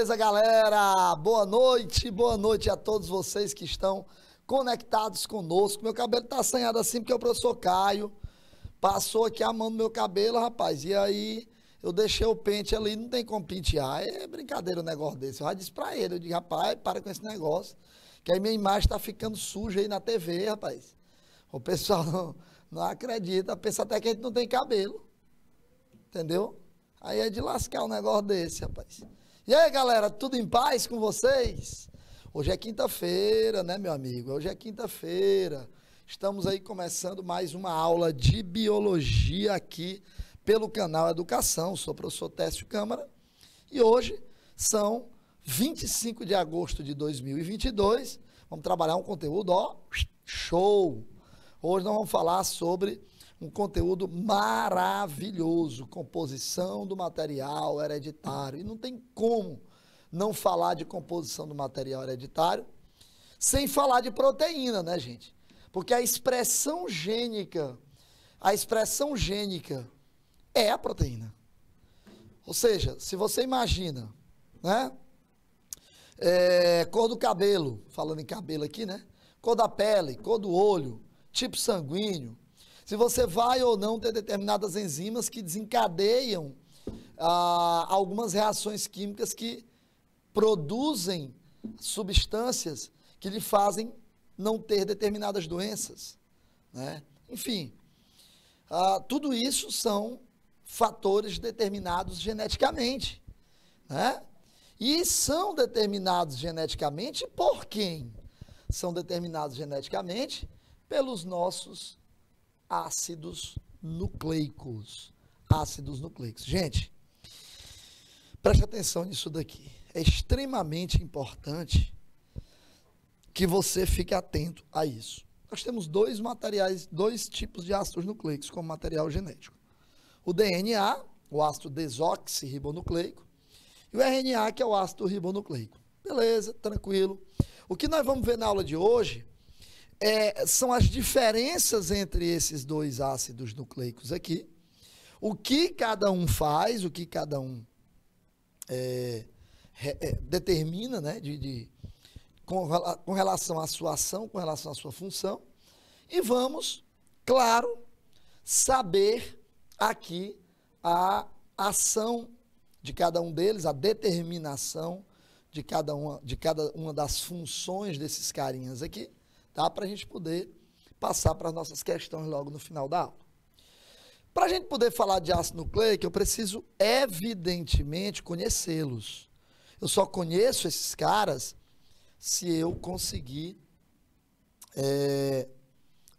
Beleza, galera? Boa noite a todos vocês que estão conectados conosco. Meu cabelo tá assanhado assim porque o professor Caio passou aqui a mão no meu cabelo, rapaz. E aí eu deixei o pente ali, não tem como pentear. É brincadeira um negócio desse. Eu já disse pra ele, eu digo, rapaz, para com esse negócio, que aí minha imagem tá ficando suja aí na TV, rapaz. O pessoal não acredita, pensa até que a gente não tem cabelo, entendeu? Aí é de lascar um negócio desse, rapaz. E aí, galera, tudo em paz com vocês? Hoje é quinta-feira, né, meu amigo? Hoje é quinta-feira. Estamos aí começando mais uma aula de biologia aqui pelo canal Educação. Sou o professor Técio Câmara e hoje são 25 de agosto de 2022. Vamos trabalhar um conteúdo, ó, show! Hoje nós vamos falar sobre um conteúdo maravilhoso, composição do material hereditário. E não tem como não falar de composição do material hereditário sem falar de proteína, né, gente? Porque a expressão gênica é a proteína. Ou seja, se você imagina, né, cor do cabelo, falando em cabelo aqui, né, cor da pele, cor do olho, tipo sanguíneo, se você vai ou não ter determinadas enzimas que desencadeiam algumas reações químicas que produzem substâncias que lhe fazem não ter determinadas doenças, né? Enfim, tudo isso são fatores determinados geneticamente, né? E são determinados geneticamente por quem? São determinados geneticamente pelos nossos ácidos nucleicos. Ácidos nucleicos. Gente, preste atenção nisso daqui. É extremamente importante que você fique atento a isso. Nós temos dois tipos de ácidos nucleicos como material genético. O DNA, o ácido desoxirribonucleico, e o RNA, que é o ácido ribonucleico. Beleza, tranquilo. O que nós vamos ver na aula de hoje são as diferenças entre esses dois ácidos nucleicos aqui, o que cada um faz, o que cada um determina, né, com relação à sua ação, com relação à sua função, e vamos, claro, saber aqui a ação de cada um deles, a determinação de cada uma das funções desses carinhas aqui, tá? Para a gente poder passar para as nossas questões logo no final da aula. Para a gente poder falar de ácido nucleico, eu preciso, evidentemente, conhecê-los. Eu só conheço esses caras se eu conseguir,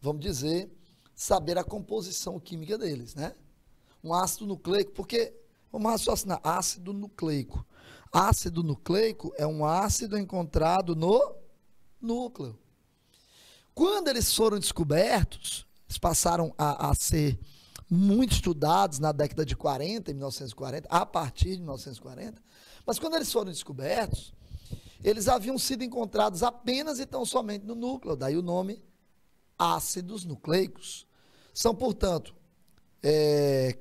vamos dizer, saber a composição química deles, né? Um ácido nucleico, porque, vamos raciocinar, ácido nucleico. Ácido nucleico é um ácido encontrado no núcleo. Quando eles foram descobertos, eles passaram a ser muito estudados na década de 40, em 1940, a partir de 1940, mas quando eles foram descobertos, eles haviam sido encontrados apenas e tão somente no núcleo, daí o nome ácidos nucleicos. São, portanto,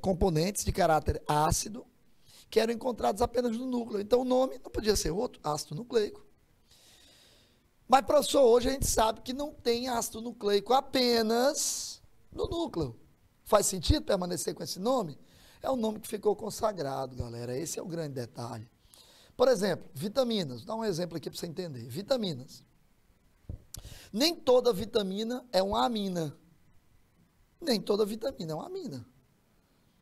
componentes de caráter ácido que eram encontrados apenas no núcleo. Então o nome não podia ser outro, ácido nucleico. Mas, professor, hoje a gente sabe que não tem ácido nucleico apenas no núcleo. Faz sentido permanecer com esse nome? É um nome que ficou consagrado, galera. Esse é o grande detalhe. Por exemplo, vitaminas. Vou dar um exemplo aqui para você entender. Vitaminas. Nem toda vitamina é uma amina. Nem toda vitamina é uma amina.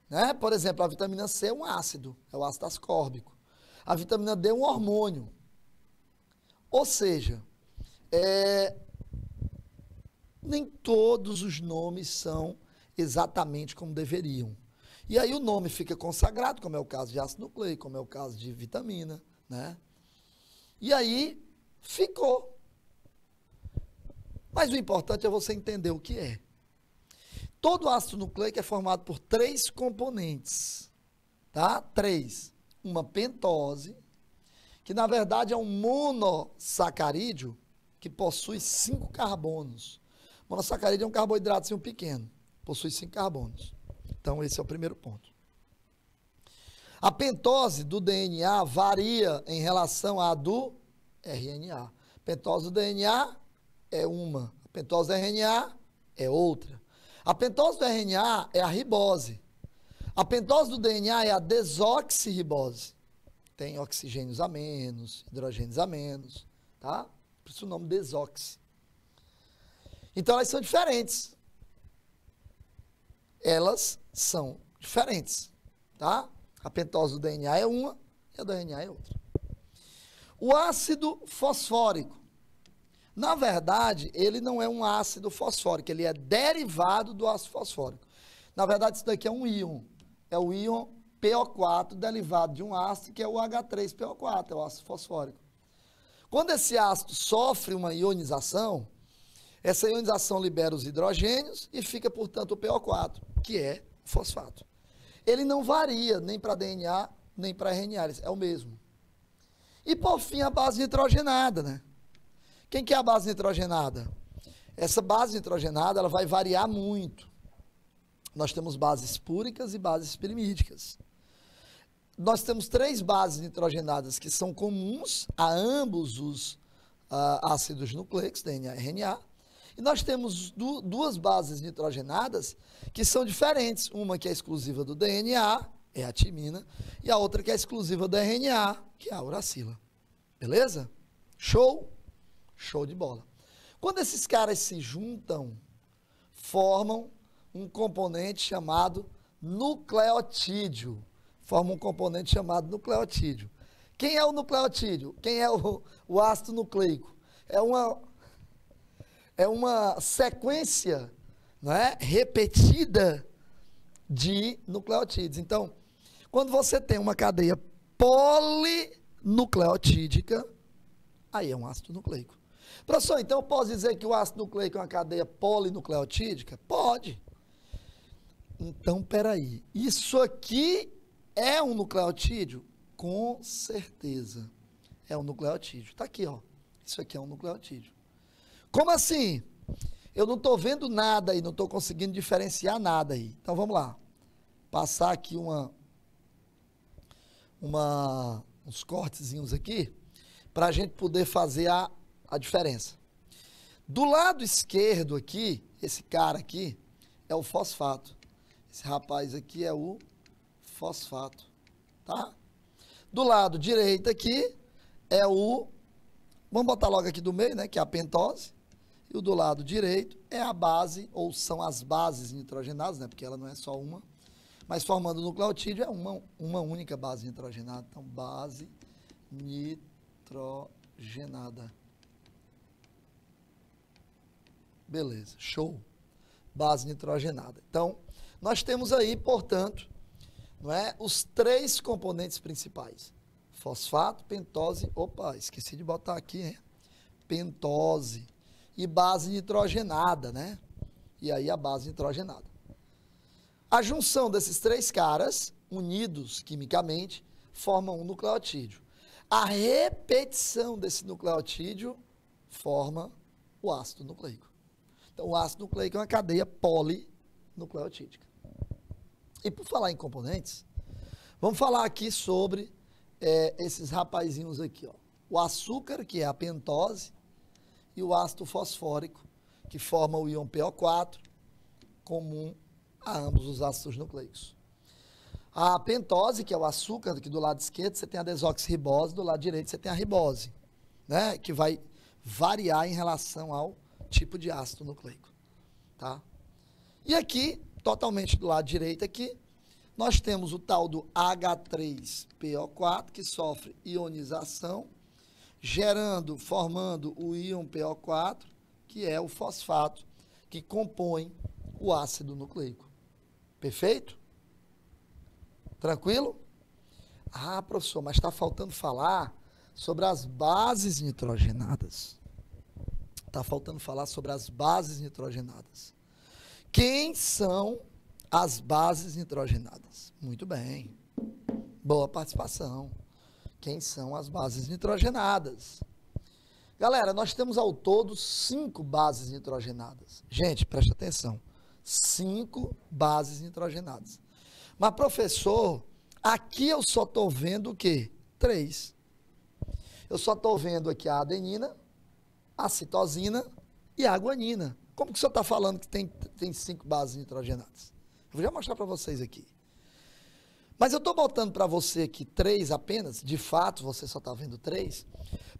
Né? Por exemplo, a vitamina C é um ácido, é o ácido ascórbico. A vitamina D é um hormônio. Ou seja, nem todos os nomes são exatamente como deveriam. E aí o nome fica consagrado, como é o caso de ácido nucleico, como é o caso de vitamina, né? E aí ficou. Mas o importante é você entender o que é. Todo ácido nucleico é formado por 3 componentes, tá? 3. Uma pentose, que na verdade é um monossacarídeo que possui 5 carbonos. Monossacarídeo é um carboidrato pequeno, possui 5 carbonos. Então esse é o primeiro ponto. A pentose do DNA varia em relação à do RNA. A pentose do DNA é uma, a pentose do RNA é outra. A pentose do RNA é a ribose. A pentose do DNA é a desoxirribose. Tem oxigênios a menos, hidrogênios a menos, tá? Por isso o nome desoxi. Então elas são diferentes. Elas são diferentes, tá? A pentose do DNA é uma e a do RNA é outra. O ácido fosfórico. Na verdade, ele não é um ácido fosfórico, ele é derivado do ácido fosfórico. Na verdade, isso daqui é um íon. É o íon PO4 derivado de um ácido que é o H3PO4, é o ácido fosfórico. Quando esse ácido sofre uma ionização, essa ionização libera os hidrogênios e fica, portanto, o PO4, que é o fosfato. Ele não varia nem para DNA, nem para RNA, é o mesmo. E, por fim, a base nitrogenada, né? Quem que é a base nitrogenada? Essa base nitrogenada, ela vai variar muito. Nós temos bases púricas e bases pirimídicas. Nós temos 3 bases nitrogenadas que são comuns a ambos os ácidos nucleicos, DNA e RNA. E nós temos 2 bases nitrogenadas que são diferentes. Uma que é exclusiva do DNA, é a timina, e a outra que é exclusiva do RNA, que é a uracila. Beleza? Show? Show de bola. Quando esses caras se juntam, formam um componente chamado nucleotídeo. Forma um componente chamado nucleotídeo. Quem é o nucleotídeo? Quem é o ácido nucleico? É uma sequência, não é, repetida de nucleotídeos. Então, quando você tem uma cadeia polinucleotídica, aí é um ácido nucleico. Professor, então eu posso dizer que o ácido nucleico é uma cadeia polinucleotídica? Pode. Então, peraí, isso aqui é um nucleotídeo? Com certeza, é um nucleotídeo. Está aqui, ó. Isso aqui é um nucleotídeo. Como assim? Eu não estou vendo nada aí, não estou conseguindo diferenciar nada aí. Então, vamos lá. Passar aqui uns cortezinhos aqui, para a gente poder fazer a diferença. Do lado esquerdo aqui, esse cara aqui, é o fosfato. Esse rapaz aqui é o fosfato, tá? Do lado direito aqui é o, vamos botar logo aqui do meio, né, que é a pentose, e o do lado direito é a base, ou são as bases nitrogenadas, né, porque ela não é só uma, mas formando o nucleotídeo é uma única base nitrogenada, então base nitrogenada. Beleza, show. Base nitrogenada. Então, nós temos aí, portanto, não é, os 3 componentes principais. Fosfato, pentose, opa, esqueci de botar aqui, né? Pentose e base nitrogenada, né? E aí a base nitrogenada. A junção desses 3 caras, unidos quimicamente, formam um nucleotídeo. A repetição desse nucleotídeo forma o ácido nucleico. Então, o ácido nucleico é uma cadeia polinucleotídica. E por falar em componentes, vamos falar aqui sobre esses rapazinhos aqui, ó. O açúcar, que é a pentose, e o ácido fosfórico, que forma o íon PO4, comum a ambos os ácidos nucleicos. A pentose, que é o açúcar, que do lado esquerdo você tem a desoxirribose, do lado direito você tem a ribose, né, que vai variar em relação ao tipo de ácido nucleico, tá? E aqui, totalmente do lado direito aqui, nós temos o tal do H3PO4, que sofre ionização, formando o íon PO4, que é o fosfato, que compõe o ácido nucleico. Perfeito? Tranquilo? Ah, professor, mas está faltando falar sobre as bases nitrogenadas. Está faltando falar sobre as bases nitrogenadas. Quem são as bases nitrogenadas? Muito bem. Boa participação. Quem são as bases nitrogenadas? Galera, nós temos ao todo 5 bases nitrogenadas. Gente, preste atenção. 5 bases nitrogenadas. Mas, professor, Aqui eu só estou vendo o quê? 3. Eu só estou vendo aqui a adenina, a citosina e a guanina. Como que o senhor está falando que tem 5 bases nitrogenadas? Eu vou já mostrar para vocês aqui. Mas eu estou botando para você aqui 3 apenas, de fato você só está vendo 3,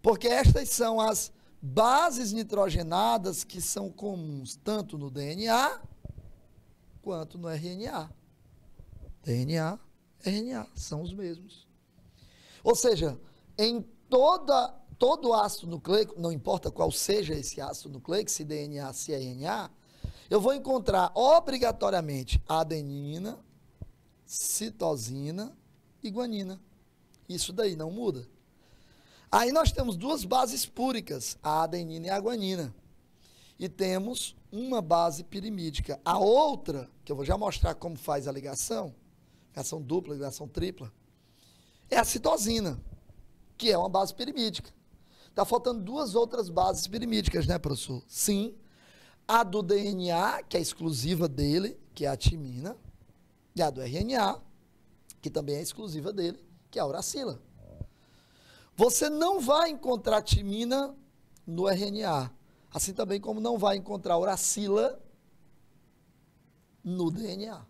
porque estas são as bases nitrogenadas que são comuns tanto no DNA quanto no RNA. DNA, RNA, são os mesmos. Ou seja, em todo ácido nucleico, não importa qual seja esse ácido nucleico, se DNA, se RNA, eu vou encontrar obrigatoriamente adenina, citosina e guanina. Isso daí não muda. Aí nós temos 2 bases púricas, a adenina e a guanina. E temos uma base pirimídica. A outra, que eu vou já mostrar como faz a ligação dupla, ligação tripla, é a citosina, que é uma base pirimídica. Está faltando 2 outras bases pirimídicas, né, professor? Sim. A do DNA, que é exclusiva dele, que é a timina, e a do RNA, que também é exclusiva dele, que é a uracila. Você não vai encontrar timina no RNA, assim também como não vai encontrar uracila no DNA.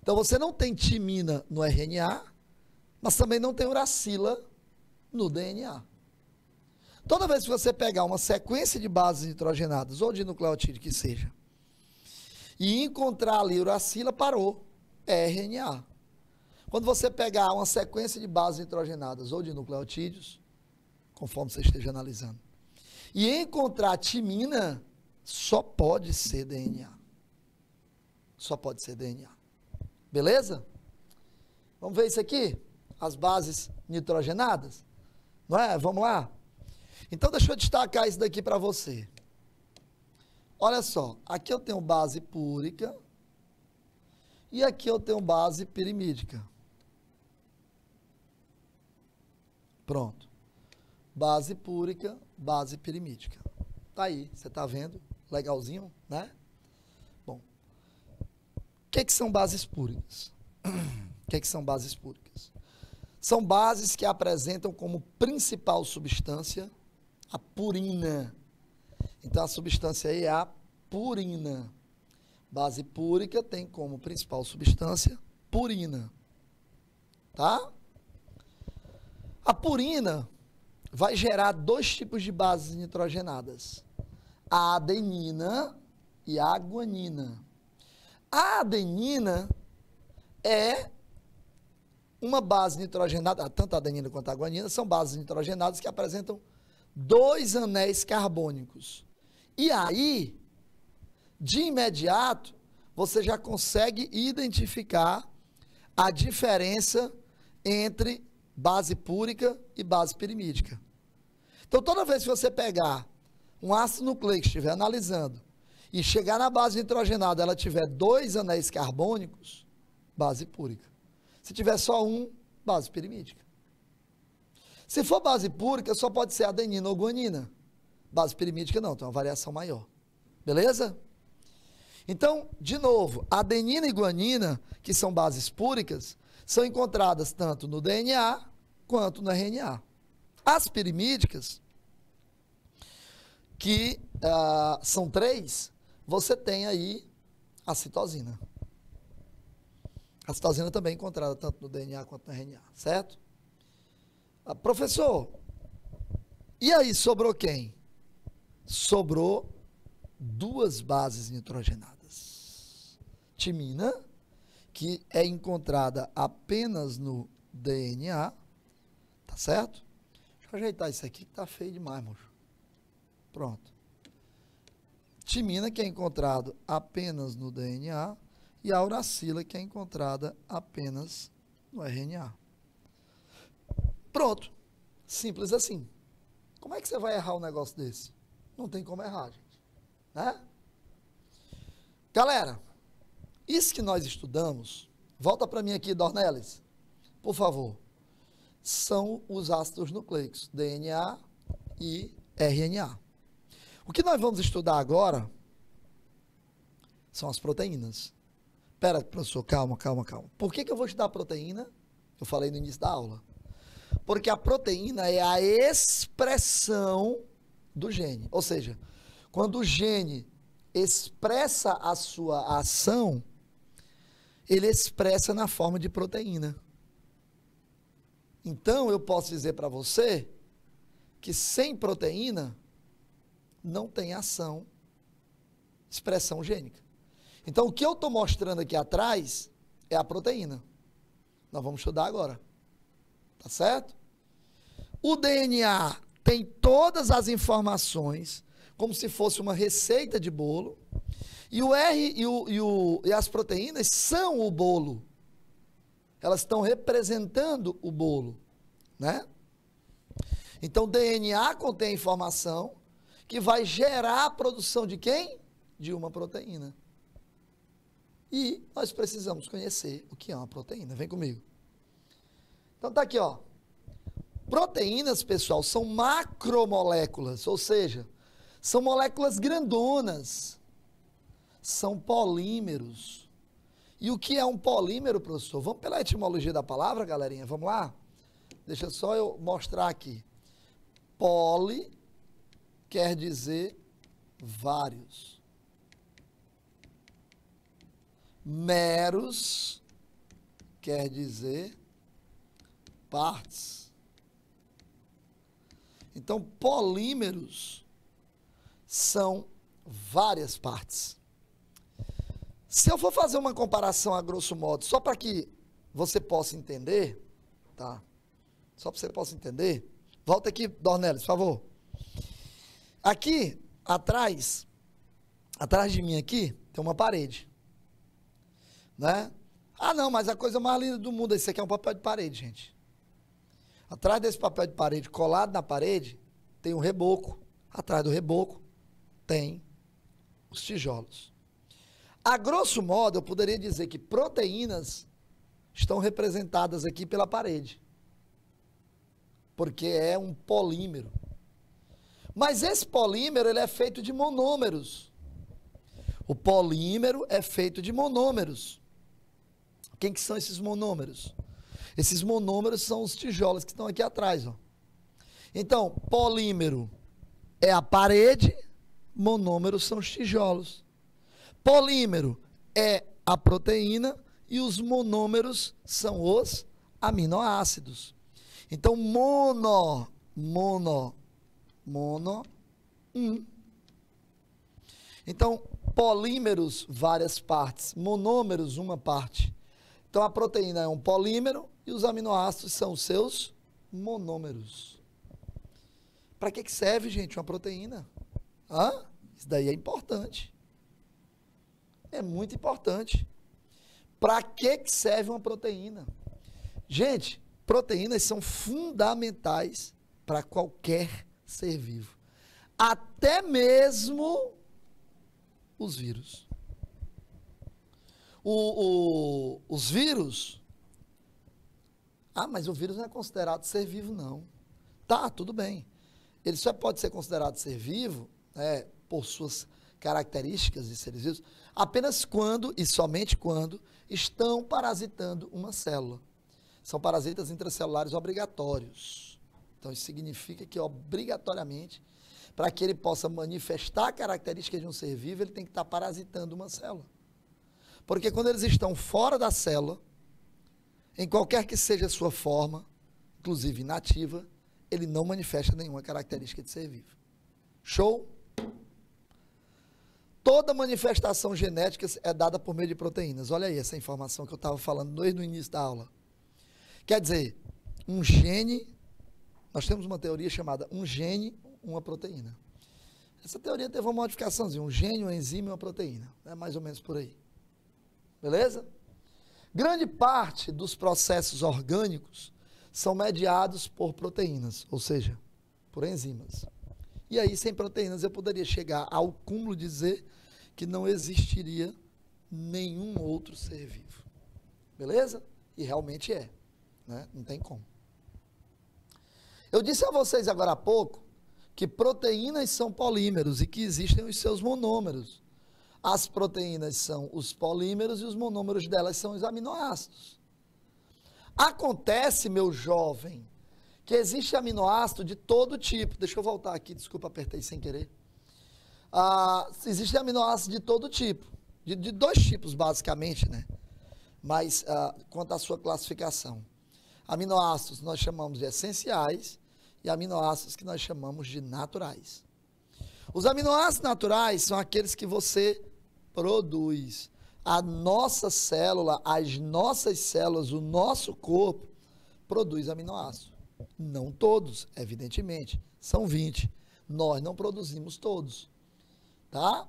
Então, você não tem timina no RNA, mas também não tem uracila no DNA. Toda vez que você pegar uma sequência de bases nitrogenadas, ou de nucleotídeo que seja, e encontrar ali uracila, parou, é RNA. Quando você pegar uma sequência de bases nitrogenadas, ou de nucleotídeos, conforme você esteja analisando, e encontrar timina, só pode ser DNA. Só pode ser DNA. Beleza? Vamos ver isso aqui? As bases nitrogenadas? Não é? Vamos lá? Então, deixa eu destacar isso daqui para você. Olha só, aqui eu tenho base púrica e aqui eu tenho base pirimídica. Pronto. Base púrica, base pirimídica. Tá aí, você tá vendo? Legalzinho, né? Bom, o que são bases púricas? O que são bases púricas? São bases que apresentam como principal substância a purina. Então, a substância aí é a purina. Base púrica tem como principal substância purina. Tá? A purina vai gerar 2 tipos de bases nitrogenadas. A adenina e a guanina. A adenina é uma base nitrogenada, tanto a adenina quanto a guanina são bases nitrogenadas que apresentam 2 anéis carbônicos. E aí, de imediato, você já consegue identificar a diferença entre base púrica e base pirimídica. Então, toda vez que você pegar um ácido nucleico, estiver analisando, e chegar na base nitrogenada, ela tiver 2 anéis carbônicos, base púrica. Se tiver só um, base pirimídica. Se for base púrica, só pode ser adenina ou guanina. Base pirimídica não, tem uma variação maior. Beleza? Então, de novo, adenina e guanina, que são bases púricas, são encontradas tanto no DNA quanto no RNA. As pirimídicas, que são 3, você tem aí a citosina. A citosina também é encontrada tanto no DNA quanto no RNA, certo? Professor, e aí sobrou quem? Sobrou 2 bases nitrogenadas. Timina, que é encontrada apenas no DNA, tá certo? Deixa eu ajeitar isso aqui que tá feio demais, moço. Pronto. Timina, que é encontrado apenas no DNA, e a uracila, que é encontrada apenas no RNA. Pronto. Simples assim. Como é que você vai errar um negócio desse? Não tem como errar, gente. Né? Galera, isso que nós estudamos, volta para mim aqui, Dornelles, por favor, são os ácidos nucleicos, DNA e RNA. O que nós vamos estudar agora são as proteínas. Espera, professor, calma. Por que eu vou estudar proteína Eu falei no início da aula. Porque a proteína é a expressão do gene. Ou seja, quando o gene expressa a sua ação, ele expressa na forma de proteína. Então, eu posso dizer para você que sem proteína não tem ação, expressão gênica. Então, o que eu estou mostrando aqui atrás é a proteína. Nós vamos estudar agora. Tá certo? O DNA tem todas as informações, como se fosse uma receita de bolo, e o R e as proteínas são o bolo. Elas estão representando o bolo, né? Então, DNA contém informação que vai gerar a produção de quem? De uma proteína. E nós precisamos conhecer o que é uma proteína. Vem comigo. Então, tá aqui, ó. Proteínas, pessoal, são macromoléculas, ou seja, são moléculas grandonas. São polímeros. E o que é um polímero, professor? Vamos pela etimologia da palavra, galerinha? Vamos lá? Deixa só eu mostrar aqui. Poli quer dizer vários. Meros quer dizer partes. Então, polímeros são várias partes. Se eu for fazer uma comparação a grosso modo, só para que você possa entender, tá? Só para você possa entender, volta aqui, Dornelis, por favor. Aqui, atrás de mim aqui, tem uma parede, né? Ah, não, mas a coisa mais linda do mundo, isso aqui é um papel de parede, gente. Atrás desse papel de parede, colado na parede, tem um reboco. Atrás do reboco tem os tijolos. A grosso modo, eu poderia dizer que proteínas estão representadas aqui pela parede. Porque é um polímero. Mas esse polímero, ele é feito de monômeros. O polímero é feito de monômeros. Quem que são esses monômeros? Esses monômeros são os tijolos que estão aqui atrás, ó. Então, polímero é a parede, monômeros são os tijolos. Polímero é a proteína e os monômeros são os aminoácidos. Então, Então, polímeros, várias partes. Monômeros, uma parte. Então, a proteína é um polímero e os aminoácidos são os seus monômeros. Para que serve, gente, uma proteína? Hã? Isso daí é importante. É muito importante. Para que serve uma proteína? Gente, proteínas são fundamentais para qualquer ser vivo. Até mesmo os vírus. Os vírus... Ah, mas o vírus não é considerado ser vivo, não. Tá, tudo bem. Ele só pode ser considerado ser vivo, né, por suas características de seres vivos, apenas quando, e somente quando, estão parasitando uma célula. São parasitas intracelulares obrigatórios. Então, isso significa que, obrigatoriamente, para que ele possa manifestar a característica de um ser vivo, ele tem que estar parasitando uma célula. Porque quando eles estão fora da célula, em qualquer que seja a sua forma, inclusive inativa, ele não manifesta nenhuma característica de ser vivo. Show? Toda manifestação genética é dada por meio de proteínas. Olha aí essa informação que eu estava falando desde o início da aula. Quer dizer, um gene, nós temos uma teoria chamada um gene, uma proteína. Essa teoria teve uma modificaçãozinha, um gene, uma enzima e uma proteína. É mais ou menos por aí. Beleza? Grande parte dos processos orgânicos são mediados por proteínas, ou seja, por enzimas. E aí, sem proteínas, eu poderia chegar ao cúmulo de dizer que não existiria nenhum outro ser vivo. Beleza? E realmente é, né? Não tem como. Eu disse a vocês agora há pouco que proteínas são polímeros e que existem os seus monômeros. As proteínas são os polímeros e os monômeros delas são os aminoácidos. Acontece, meu jovem, que existe aminoácido de todo tipo. Deixa eu voltar aqui, desculpa, apertei sem querer. Existe aminoácido de todo tipo. De dois tipos, basicamente, né? Mas, quanto à sua classificação. Aminoácidos nós chamamos de essenciais e aminoácidos que nós chamamos de naturais. Os aminoácidos naturais são aqueles que você produz. A nossa célula, as nossas células, o nosso corpo produz aminoácidos. Não todos, evidentemente, são 20. Nós não produzimos todos, tá?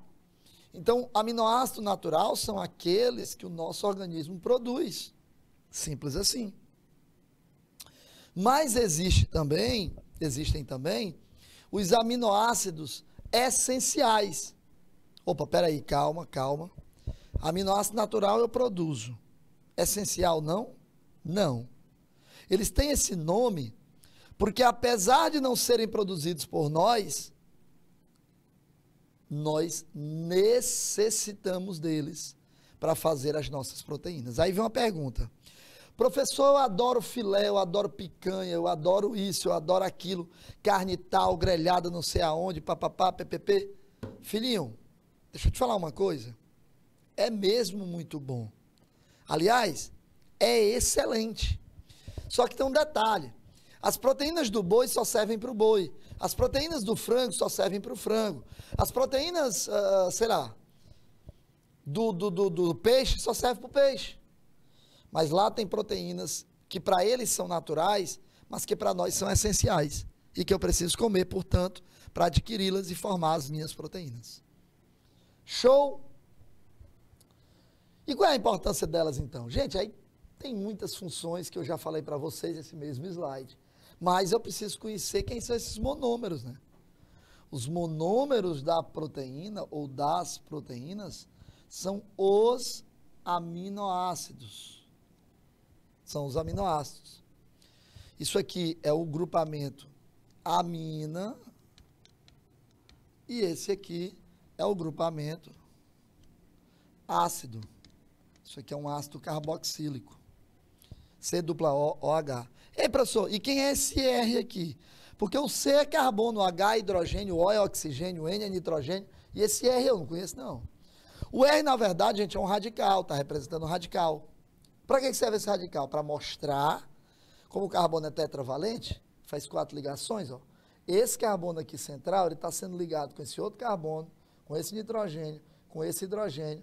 Então, aminoácido natural são aqueles que o nosso organismo produz. Simples assim. Mas existem também os aminoácidos essenciais. Opa, peraí, calma. Aminoácido natural eu produzo. Essencial não? Não. Eles têm esse nome porque, apesar de não serem produzidos por nós necessitamos deles para fazer as nossas proteínas. Aí vem uma pergunta. Professor, eu adoro filé, eu adoro picanha, eu adoro isso, eu adoro aquilo, carne tal, grelhada não sei aonde, papapá, ppp. Filhinho, deixa eu te falar uma coisa. É mesmo muito bom. Aliás, é excelente. Só que tem um detalhe. As proteínas do boi só servem para o boi. As proteínas do frango só servem para o frango. As proteínas, do peixe só servem para o peixe. Mas lá tem proteínas que para eles são naturais, mas que para nós são essenciais. E que eu preciso comer, portanto, para adquiri-las e formar as minhas proteínas. Show? E qual é a importância delas então? Gente, aí tem muitas funções que eu já falei para vocês nesse mesmo slide. Mas eu preciso conhecer quem são esses monômeros, né? Os monômeros da proteína ou das proteínas são os aminoácidos. São os aminoácidos. Isso aqui é o grupamento amina e esse aqui é o grupamento ácido. Isso aqui é um ácido carboxílico. C-O-O-H. Ei, professor, e quem é esse R aqui? Porque o C é carbono, o H é hidrogênio, o O é oxigênio, o N é nitrogênio, e esse R eu não conheço, não. O R, na verdade, gente, é um radical, está representando um radical. Para que serve esse radical? Para mostrar como o carbono é tetravalente, faz 4 ligações, ó. Esse carbono aqui central, ele está sendo ligado com esse outro carbono, com esse nitrogênio, com esse hidrogênio.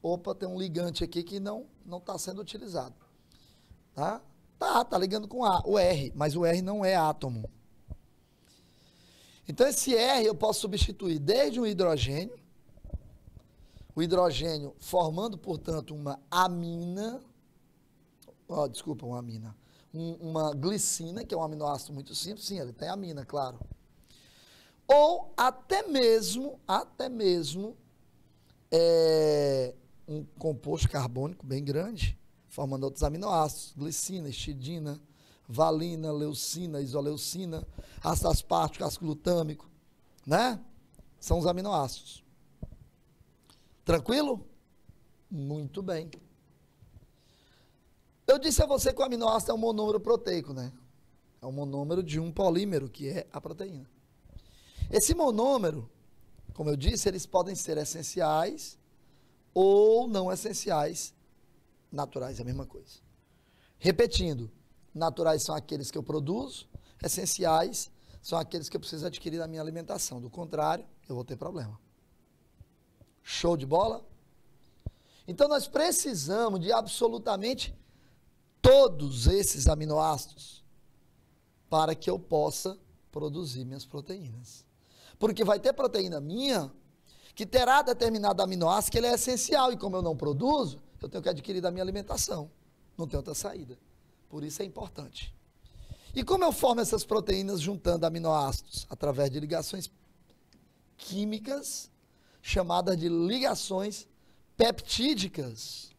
Opa, tem um ligante aqui que não está sendo utilizado. Tá? Tá ligando com o R, mas o R não é átomo. Então, esse R eu posso substituir desde um hidrogênio, o hidrogênio formando, portanto, uma amina, uma glicina, que é um aminoácido muito simples, sim, ele tem amina, claro. Ou até mesmo um composto carbônico bem grande, formando outros aminoácidos, glicina, histidina, valina, leucina, isoleucina, ácido aspartico, ácido glutâmico, né? São os aminoácidos. Tranquilo? Muito bem. Eu disse a você que o aminoácido é um monômero proteico, né? É um monômero de um polímero, que é a proteína. Esse monômero, como eu disse, eles podem ser essenciais ou não essenciais. Naturais é a mesma coisa. Repetindo, naturais são aqueles que eu produzo, essenciais são aqueles que eu preciso adquirir na minha alimentação. Do contrário, eu vou ter problema. Show de bola? Então, nós precisamos de absolutamente todos esses aminoácidos para que eu possa produzir minhas proteínas. Porque vai ter proteína minha que terá determinado aminoácido que ele é essencial e como eu não produzo, eu tenho que adquirir da minha alimentação. Não tem outra saída. Por isso é importante. E como eu formo essas proteínas juntando aminoácidos? Através de ligações químicas, chamadas de ligações peptídicas.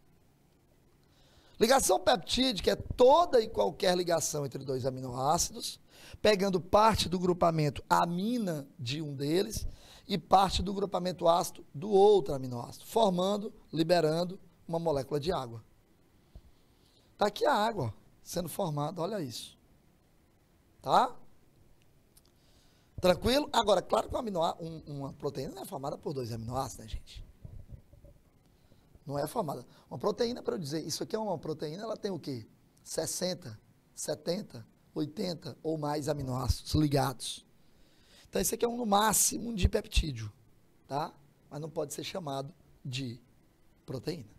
Ligação peptídica é toda e qualquer ligação entre dois aminoácidos, pegando parte do grupamento amina de um deles e parte do grupamento ácido do outro aminoácido, formando, liberando uma molécula de água. Está aqui a água. sendo formado, olha isso. Tá? Tranquilo? Agora, claro que uma proteína não é formada por 2 aminoácidos, né, gente? Não é formada. Uma proteína, para eu dizer, isso aqui é uma proteína, ela tem o quê? 60, 70, 80 ou mais aminoácidos ligados. Então, isso aqui é no máximo um dipeptídeo, tá? Mas não pode ser chamado de proteína.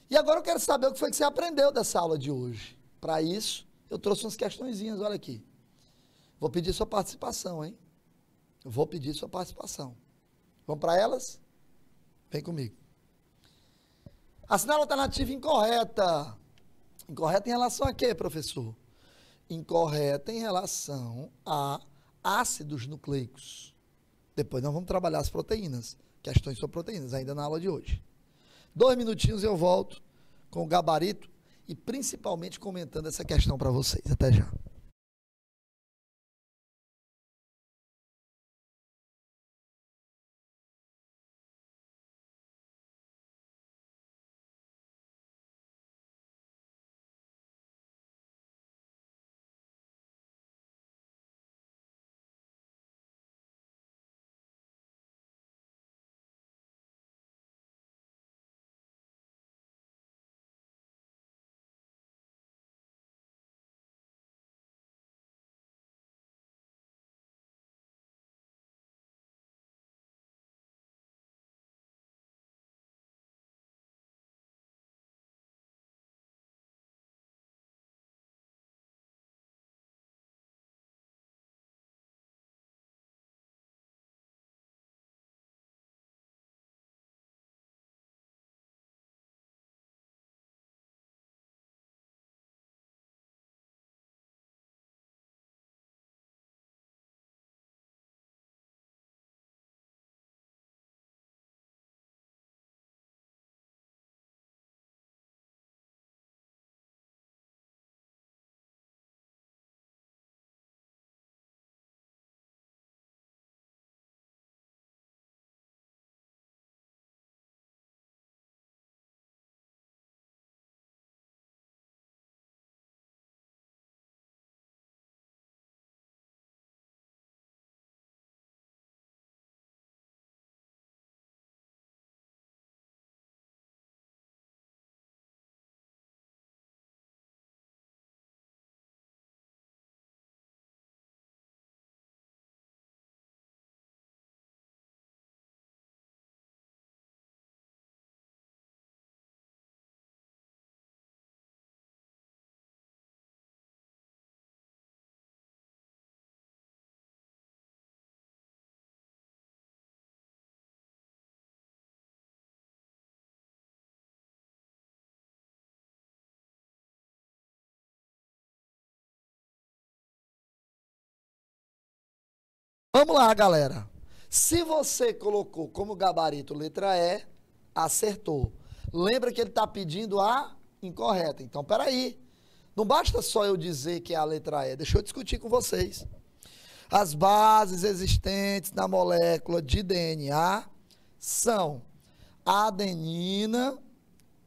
E agora eu quero saber o que foi que você aprendeu dessa aula de hoje. Para isso, eu trouxe umas questõezinhas, olha aqui. Vou pedir sua participação, hein? Eu vou pedir sua participação. Vamos para elas? Vem comigo. Assinala a alternativa incorreta. Incorreta em relação a quê, professor? Incorreta em relação a ácidos nucleicos. Depois nós vamos trabalhar as proteínas. Questões sobre proteínas, ainda na aula de hoje. 2 minutinhos eu volto com o gabarito e principalmente comentando essa questão para vocês. Até já. Vamos lá, galera. Se você colocou como gabarito letra E, acertou. Lembra que ele está pedindo a incorreta. Então, peraí. Não basta só eu dizer que é a letra E. Deixa eu discutir com vocês. As bases existentes na molécula de DNA são adenina,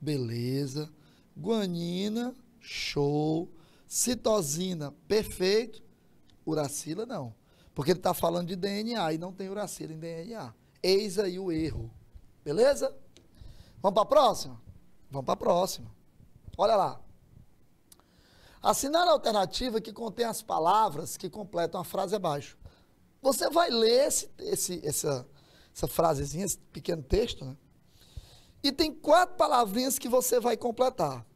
beleza, guanina, show, citosina, perfeito, uracila não. Porque ele está falando de DNA e não tem uracila em DNA. Eis aí o erro. Beleza? Vamos para a próxima? Vamos para a próxima. Olha lá. Assinar a alternativa que contém as palavras que completam a frase abaixo. Você vai ler essa frasezinha, esse pequeno texto, né? E tem 4 palavrinhas que você vai completar.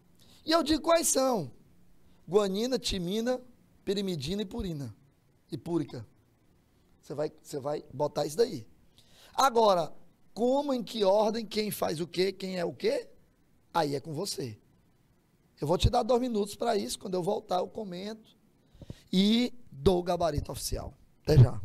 E eu digo quais são. Guanina, timina, pirimidina e purina. E púrica. Você vai botar isso daí. Agora, como, em que ordem, quem faz o quê, quem é o quê? Aí é com você. Eu vou te dar 2 minutos para isso. Quando eu voltar, eu comento e dou o gabarito oficial. Até já.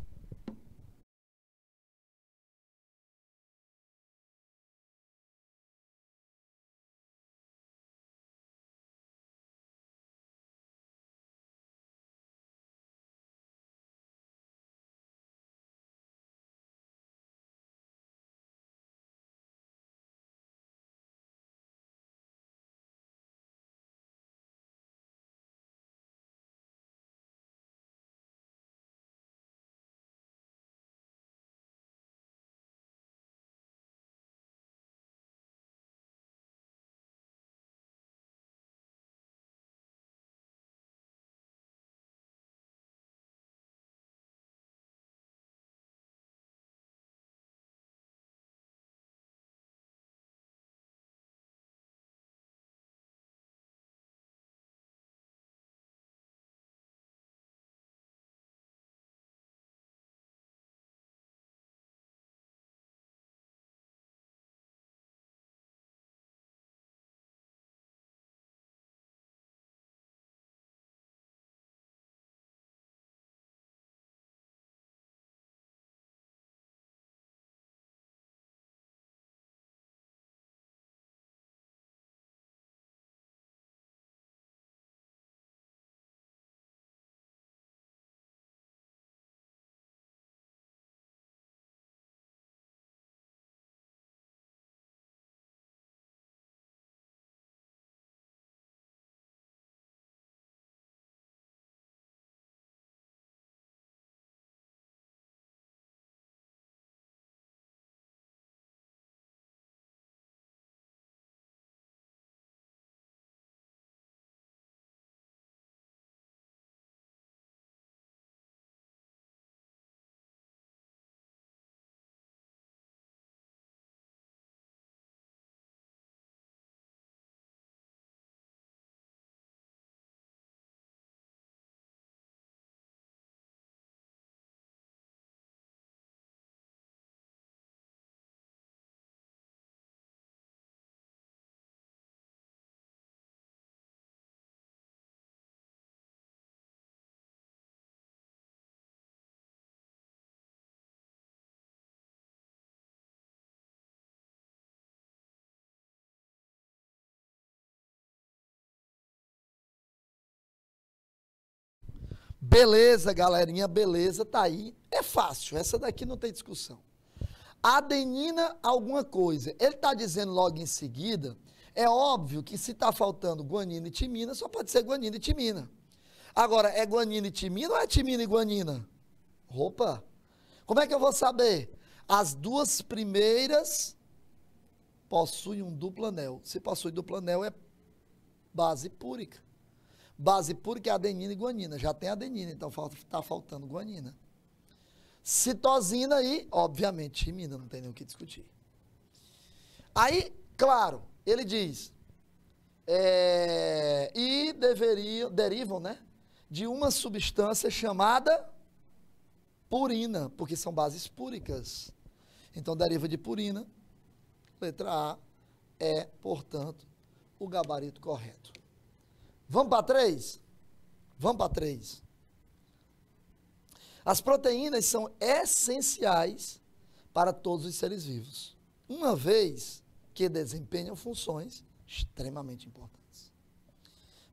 Beleza, galerinha, beleza, tá aí. É fácil, essa daqui não tem discussão. Adenina alguma coisa. Ele está dizendo logo em seguida, é óbvio que se está faltando guanina e timina, só pode ser guanina e timina. Agora, é guanina e timina ou é timina e guanina? Opa! Como é que eu vou saber? As duas primeiras possuem um duplo anel. Se possui duplo anel, é base púrica. Base púrica é adenina e guanina. Já tem adenina, então está faltando guanina. Citosina e, obviamente, timina, não tem nem o que discutir. Aí, claro, ele diz, e derivam, né, de uma substância chamada purina, porque são bases púricas. Então, deriva de purina, letra A, é, portanto, o gabarito correto. Vamos para 3? Vamos para 3. As proteínas são essenciais para todos os seres vivos, uma vez que desempenham funções extremamente importantes.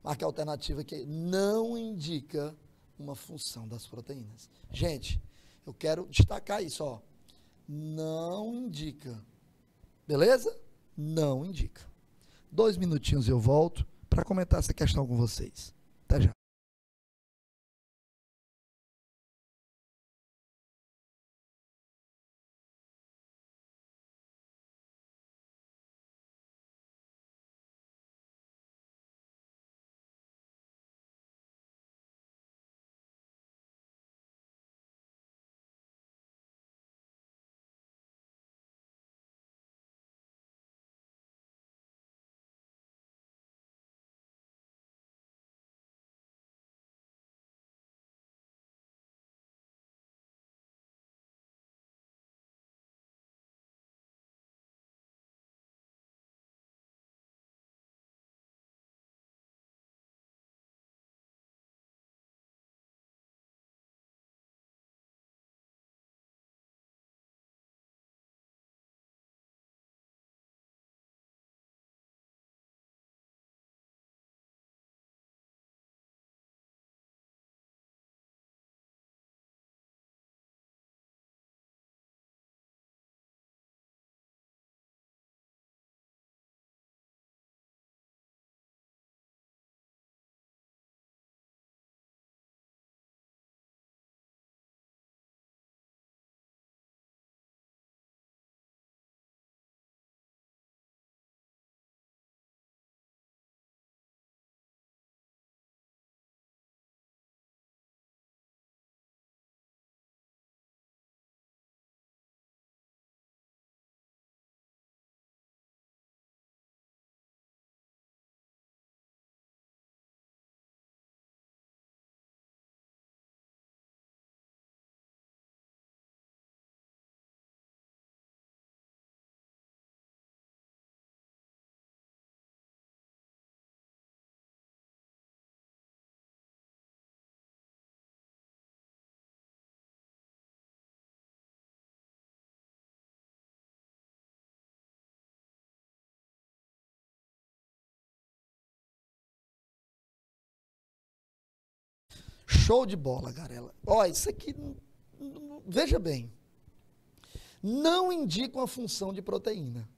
Marca a alternativa que não indica uma função das proteínas. Gente, eu quero destacar isso, ó. Não indica. Beleza? Não indica. 2 minutinhos e eu volto para comentar essa questão com vocês. Até já. Show de bola, Garela. Ó, isso aqui, veja bem, não indica uma função de proteína,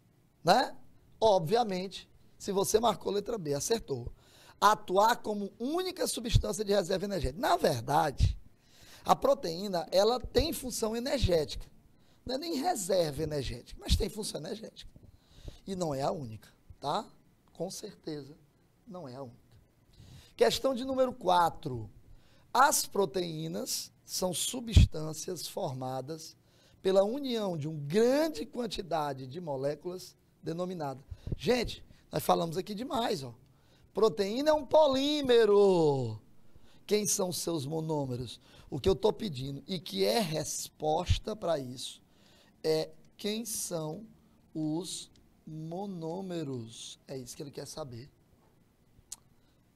né? Obviamente, se você marcou letra B, acertou. Atuar como única substância de reserva energética. Na verdade, a proteína, ela tem função energética. Não é nem reserva energética, mas tem função energética. E não é a única, tá? Com certeza, não é a única. Questão de número 4. As proteínas são substâncias formadas pela união de uma grande quantidade de moléculas denominada. Gente, nós falamos aqui demais, ó. Proteína é um polímero. Quem são seus monômeros? O que eu estou pedindo e que é resposta para isso é quem são os monômeros. É isso que ele quer saber.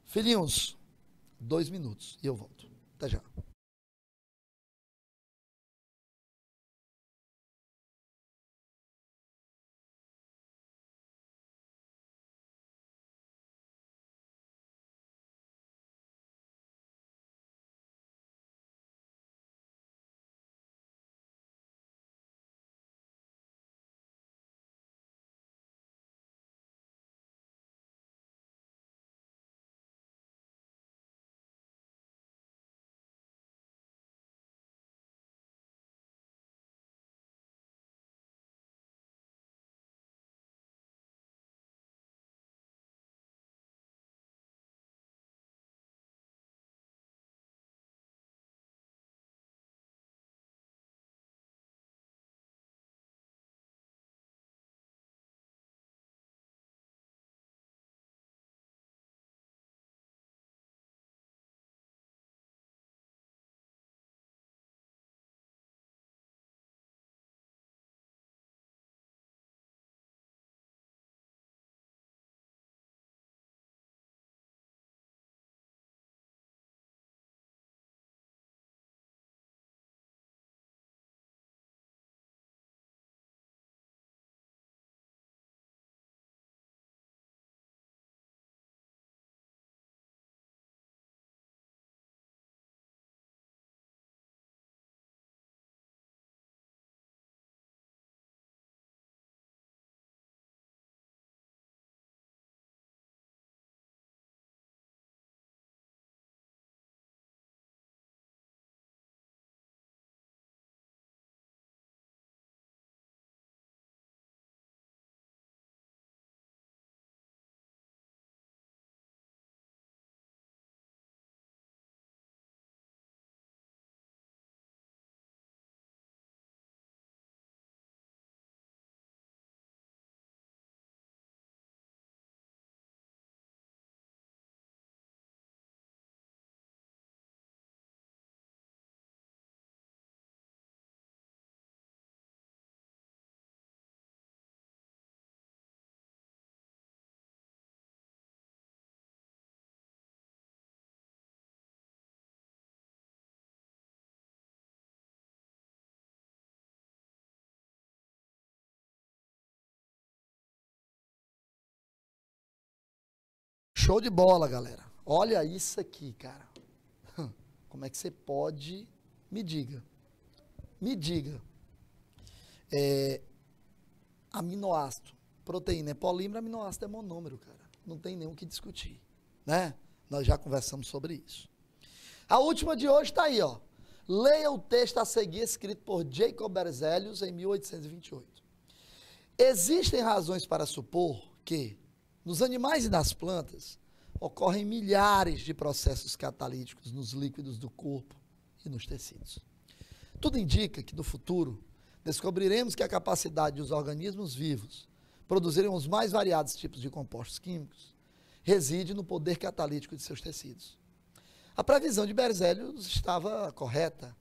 Filhinhos, 2 minutos e eu volto. Até já. Show de bola, galera. Olha isso aqui, cara. Como é que você pode... Me diga. Aminoácido. Proteína é polímero, aminoácido é monômero, cara. Não tem nem o que discutir, né? Nós já conversamos sobre isso. A última de hoje está aí, ó. Leia o texto a seguir, escrito por Jacob Berzelius em 1828. Existem razões para supor que, nos animais e nas plantas, ocorrem milhares de processos catalíticos nos líquidos do corpo e nos tecidos. Tudo indica que, no futuro, descobriremos que a capacidade dos organismos vivos produzirem os mais variados tipos de compostos químicos reside no poder catalítico de seus tecidos. A previsão de Berzelius estava correta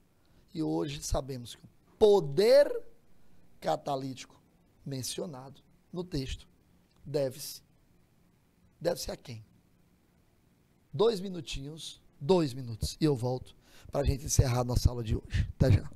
e hoje sabemos que o poder catalítico mencionado no texto deve-se a quem? 2 minutinhos, 2 minutos, e eu volto para a gente encerrar a nossa aula de hoje. Até já.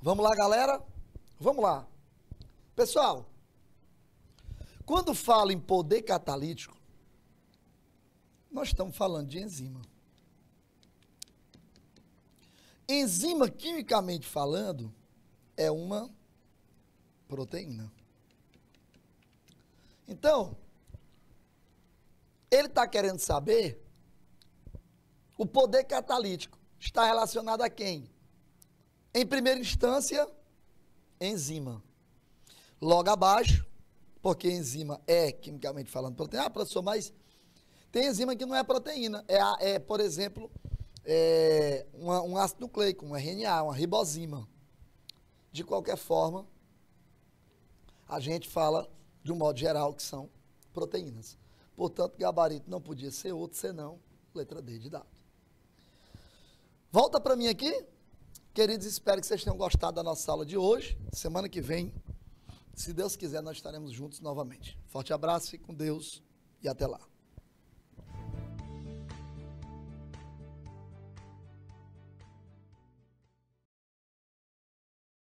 Vamos lá, galera? Vamos lá. Pessoal, quando falo em poder catalítico, nós estamos falando de enzima. Enzima, quimicamente falando, é uma proteína. Então, ele está querendo saber o poder catalítico. Está relacionado a quem? Em primeira instância, enzima. Logo abaixo, porque enzima é, quimicamente falando, proteína. Ah, professor, mas tem enzima que não é proteína. Por exemplo, um ácido nucleico, um RNA, uma ribosima. De qualquer forma, a gente fala, de um modo geral, que são proteínas. Portanto, gabarito não podia ser outro, senão letra D de dado. Volta para mim aqui. Queridos, espero que vocês tenham gostado da nossa aula de hoje. Semana que vem, se Deus quiser, nós estaremos juntos novamente. Forte abraço, fique com Deus e até lá.